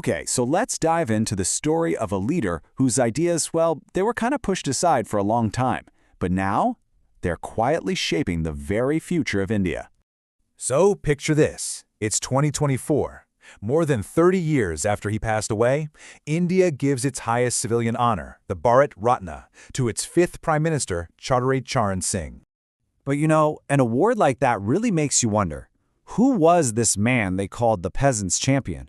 Okay, so let's dive into the story of a leader whose ideas, well, they were kind of pushed aside for a long time. But now, they're quietly shaping the very future of India. So picture this. It's 2024. More than 30 years after he passed away, India gives its highest civilian honor, the Bharat Ratna, to its fifth Prime Minister, Chaudhary Charan Singh. But an award like that really makes you wonder, who was this man they called the peasant's champion?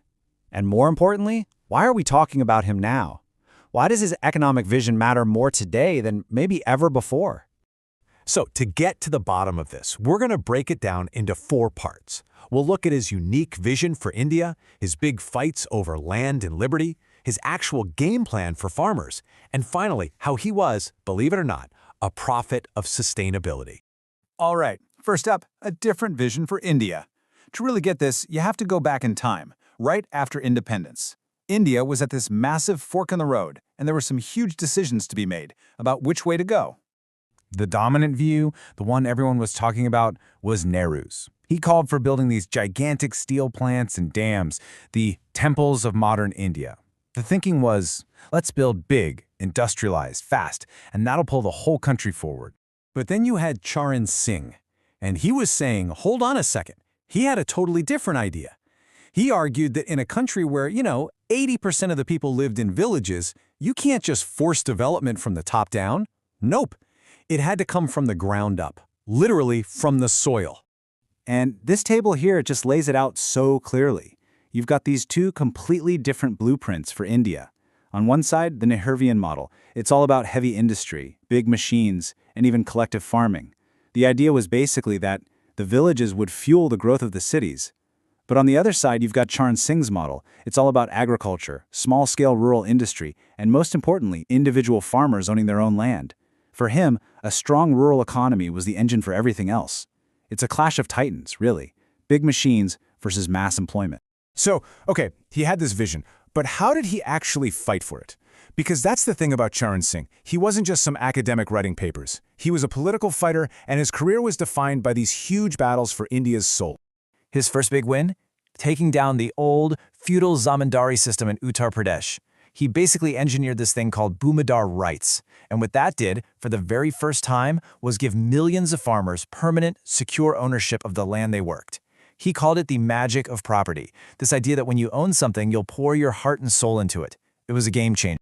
And more importantly, why are we talking about him now? Why does his economic vision matter more today than maybe ever before? So to get to the bottom of this, we're going to break it down into 4 parts. We'll look at his unique vision for India, his big fights over land and liberty, his actual game plan for farmers, and finally, how he was, believe it or not, a prophet of sustainability. All right, first up, a different vision for India. To really get this, you have to go back in time, right after independence. India was at this massive fork in the road, and there were some huge decisions to be made about which way to go. The dominant view, the one everyone was talking about, was Nehru's. He called for building these gigantic steel plants and dams, the temples of modern India. The thinking was, let's build big, industrialized, fast, and that'll pull the whole country forward. But then you had Charan Singh, and he was saying, hold on a second, he had a totally different idea. He argued that in a country where, 80% of the people lived in villages, you can't just force development from the top down. Nope. It had to come from the ground up, literally from the soil. And this table here just lays it out so clearly. You've got these 2 completely different blueprints for India. On one side, the Nehruvian model. It's all about heavy industry, big machines, and even collective farming. The idea was basically that the villages would fuel the growth of the cities. But on the other side, you've got Charan Singh's model. It's all about agriculture, small-scale rural industry, and most importantly, individual farmers owning their own land. For him, a strong rural economy was the engine for everything else. It's a clash of titans, really. Big machines versus mass employment. So, okay, he had this vision, but how did he actually fight for it? Because that's the thing about Charan Singh. He wasn't just some academic writing papers. He was a political fighter, and his career was defined by these huge battles for India's soul. His first big win? Taking down the old, feudal Zamindari system in Uttar Pradesh. He basically engineered this thing called Bhumidar rights, and what that did, for the very first time, was give millions of farmers permanent, secure ownership of the land they worked. He called it the magic of property, this idea that when you own something, you'll pour your heart and soul into it. It was a game changer.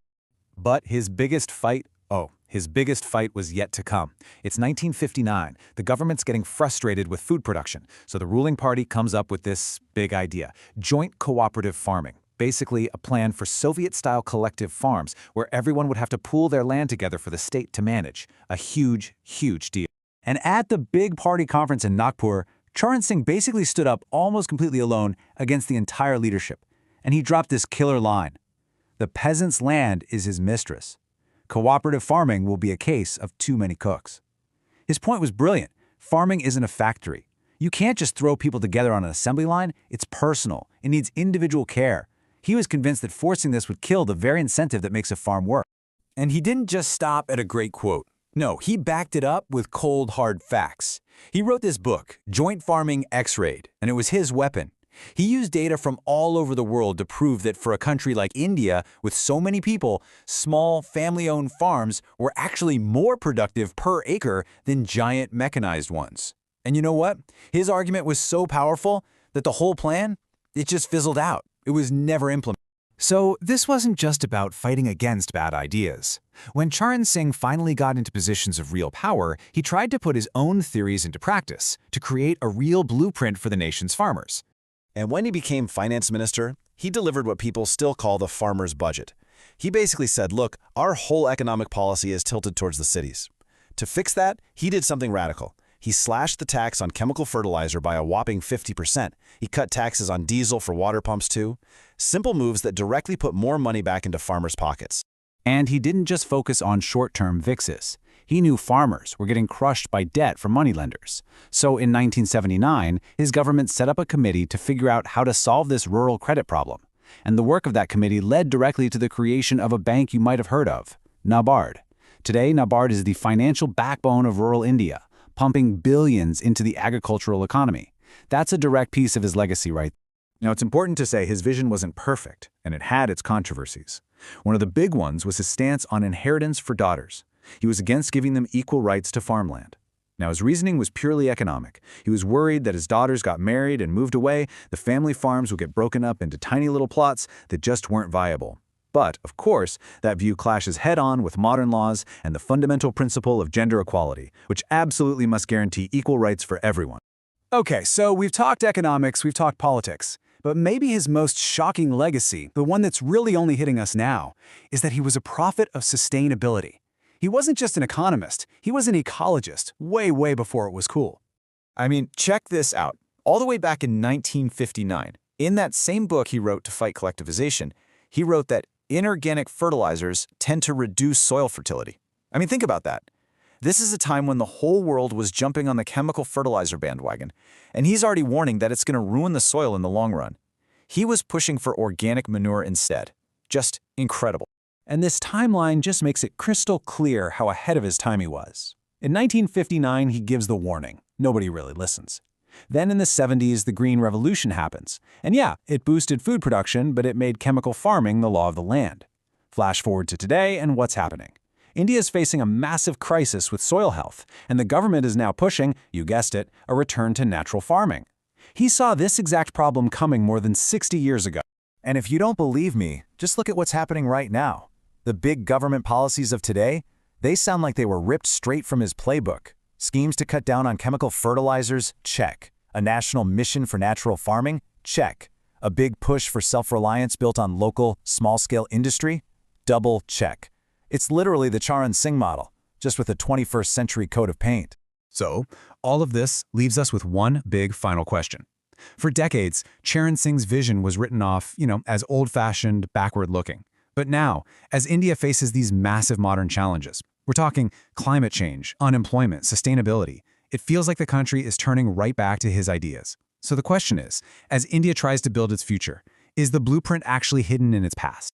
But his biggest fight was yet to come. It's 1959. The government's getting frustrated with food production, so the ruling party comes up with this big idea: joint cooperative farming. Basically, a plan for Soviet-style collective farms where everyone would have to pool their land together for the state to manage. A huge, huge deal. And at the big party conference in Nagpur, Charan Singh basically stood up almost completely alone against the entire leadership. And he dropped this killer line: the peasant's land is his mistress. Cooperative farming will be a case of too many cooks. His point was brilliant. Farming isn't a factory. You can't just throw people together on an assembly line. It's personal. It needs individual care. He was convinced that forcing this would kill the very incentive that makes a farm work. And he didn't just stop at a great quote. No, he backed it up with cold, hard facts. He wrote this book, Joint Farming X-Rayed, and it was his weapon. He used data from all over the world to prove that for a country like India, with so many people, small, family-owned farms were actually more productive per acre than giant mechanized ones. And you know what? His argument was so powerful that the whole plan, it just fizzled out. It was never implemented. So this wasn't just about fighting against bad ideas. When Charan Singh finally got into positions of real power, he tried to put his own theories into practice to create a real blueprint for the nation's farmers. And when he became finance minister, he delivered what people still call the farmer's budget. He basically said, look, our whole economic policy is tilted towards the cities. To fix that, he did something radical. He slashed the tax on chemical fertilizer by a whopping 50%. He cut taxes on diesel for water pumps too. Simple moves that directly put more money back into farmers' pockets. And he didn't just focus on short-term fixes. He knew farmers were getting crushed by debt from moneylenders. So in 1979, his government set up a committee to figure out how to solve this rural credit problem. And the work of that committee led directly to the creation of a bank you might have heard of, NABARD. Today, NABARD is the financial backbone of rural India, pumping billions into the agricultural economy. That's a direct piece of his legacy, right? Now, it's important to say his vision wasn't perfect, and it had its controversies. One of the big ones was his stance on inheritance for daughters. He was against giving them equal rights to farmland. Now, his reasoning was purely economic. He was worried that as daughters got married and moved away, the family farms would get broken up into tiny little plots that just weren't viable. But, of course, that view clashes head-on with modern laws and the fundamental principle of gender equality, which absolutely must guarantee equal rights for everyone. Okay, so we've talked economics, we've talked politics. But maybe his most shocking legacy, the one that's really only hitting us now, is that he was a prophet of sustainability. He wasn't just an economist, he was an ecologist, way before it was cool. I mean, check this out. All the way back in 1959, in that same book he wrote to fight collectivization, he wrote that inorganic fertilizers tend to reduce soil fertility. I mean, think about that. This is a time when the whole world was jumping on the chemical fertilizer bandwagon, and he's already warning that it's going to ruin the soil in the long run. He was pushing for organic manure instead. Just incredible. And this timeline just makes it crystal clear how ahead of his time he was. In 1959, he gives the warning. Nobody really listens. Then in the 70s, the Green Revolution happens. And yeah, it boosted food production, but it made chemical farming the law of the land. Flash forward to today, and what's happening? India is facing a massive crisis with soil health, and the government is now pushing, you guessed it, a return to natural farming. He saw this exact problem coming more than 60 years ago. And if you don't believe me, just look at what's happening right now. The big government policies of today, they sound like they were ripped straight from his playbook. Schemes to cut down on chemical fertilizers? Check. A national mission for natural farming? Check. A big push for self-reliance built on local, small-scale industry? Double check. It's literally the Charan Singh model, just with a 21st century coat of paint. So, all of this leaves us with one big final question. For decades, Charan Singh's vision was written off, as old-fashioned, backward-looking. But now, as India faces these massive modern challenges, we're talking climate change, unemployment, sustainability, it feels like the country is turning right back to his ideas. So the question is, as India tries to build its future, is the blueprint actually hidden in its past?